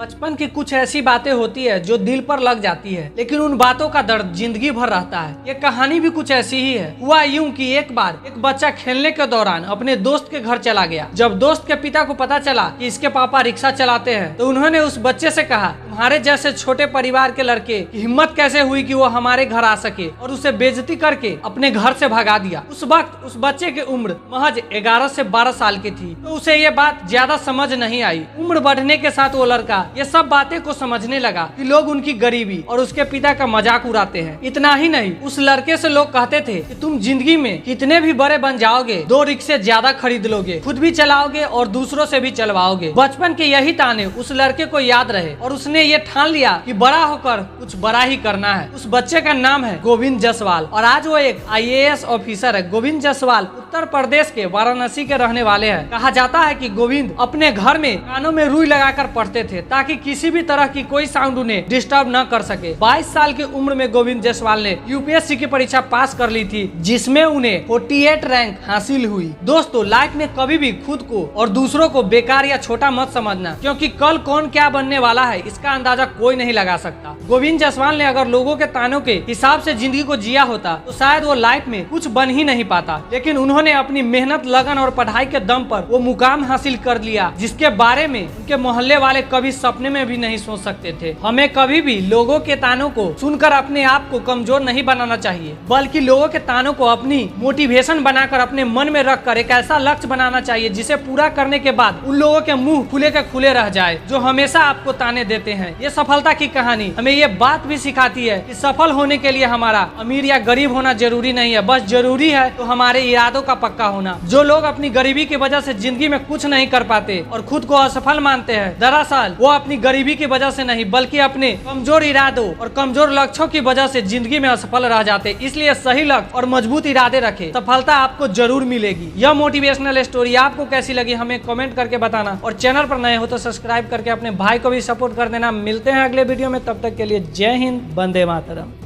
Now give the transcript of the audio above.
बचपन की कुछ ऐसी बातें होती है जो दिल पर लग जाती है, लेकिन उन बातों का दर्द जिंदगी भर रहता है। ये कहानी भी कुछ ऐसी ही है। हुआ यूं कि एक बार एक बच्चा खेलने के दौरान अपने दोस्त के घर चला गया। जब दोस्त के पिता को पता चला कि इसके पापा रिक्शा चलाते हैं, तो उन्होंने उस बच्चे से कहा, तुम्हारे जैसे छोटे परिवार के लड़के की हिम्मत कैसे हुई कि वो हमारे घर आ सके, और उसे बेइज्जती करके अपने घर से भगा दिया। उस वक्त उस बच्चे की उम्र महज 11 से 12 साल की थी, तो उसे ये बात ज्यादा समझ नहीं आई। उम्र बढ़ने के साथ वो लड़का ये सब बातें को समझने लगा कि लोग उनकी गरीबी और उसके पिता का मजाक उड़ाते हैं। इतना ही नहीं, उस लड़के से लोग कहते थे कि तुम जिंदगी में कितने भी बड़े बन जाओगे, 2 रिक्शे ज्यादा खरीद लोगे, खुद भी चलाओगे और दूसरों से भी चलवाओगे। बचपन के यही ताने उस लड़के को याद रहे और उसने ये ठान लिया कि बड़ा होकर कुछ बड़ा ही करना है। उस बच्चे का नाम है गोविंद जायसवाल और आज वो एक IAS ऑफिसर है। गोविंद जायसवाल उत्तर प्रदेश के वाराणसी के रहने वाले हैं। कहा जाता है कि गोविंद अपने घर में कानों में रुई लगाकर पढ़ते थे ताकि किसी भी तरह की कोई साउंड उन्हें डिस्टर्ब न कर सके। 22 साल की उम्र में गोविंद जायसवाल ने UPSC की परीक्षा पास कर ली थी, जिसमें उन्हें 48 रैंक हासिल हुई। दोस्तों, लाइफ में कभी भी खुद को और दूसरों को बेकार या छोटा मत समझना, क्योंकि कल कौन क्या बनने वाला है इसका अंदाजा कोई नहीं लगा सकता। गोविंद जायसवाल ने अगर लोगों के तानों के हिसाब से जिंदगी को जिया होता तो शायद वो लाइफ में कुछ बन ही नहीं पाता, लेकिन उन्होंने अपनी मेहनत, लगन और पढ़ाई के दम पर वो मुकाम हासिल कर लिया जिसके बारे में उनके मोहल्ले वाले कभी सपने में भी नहीं सोच सकते थे। हमें कभी भी लोगों के तानों को सुनकर अपने आप को कमजोर नहीं बनाना चाहिए, बल्कि लोगों के तानों को अपनी मोटिवेशन बनाकर अपने मन में रखकर एक ऐसा लक्ष्य बनाना चाहिए जिसे पूरा करने के बाद उन लोगों के मुंह खुले के खुले रह जाए जो हमेशा आपको ताने देते हैं। ये सफलता की कहानी हमें ये बात भी सिखाती है कि सफल होने के लिए हमारा अमीर या गरीब होना जरूरी नहीं है, बस जरूरी है तो हमारे इरादों का पक्का होना। जो लोग अपनी गरीबी की वजह से जिंदगी में कुछ नहीं कर पाते और खुद को असफल मानते हैं, दरअसल वो अपनी गरीबी की वजह से नहीं बल्कि अपने कमजोर इरादों और कमजोर लक्ष्यों की वजह से जिंदगी में असफल रह जाते। इसलिए सही लक्ष्य और मजबूत इरादे रखें, सफलता आपको जरूर मिलेगी। यह मोटिवेशनल स्टोरी आपको कैसी लगी हमें कमेंट करके बताना, और चैनल पर नए हो तो सब्सक्राइब करके अपने भाई को भी सपोर्ट कर देना। मिलते हैं अगले वीडियो में, तब तक के लिए जय हिंद, वंदे मातरम।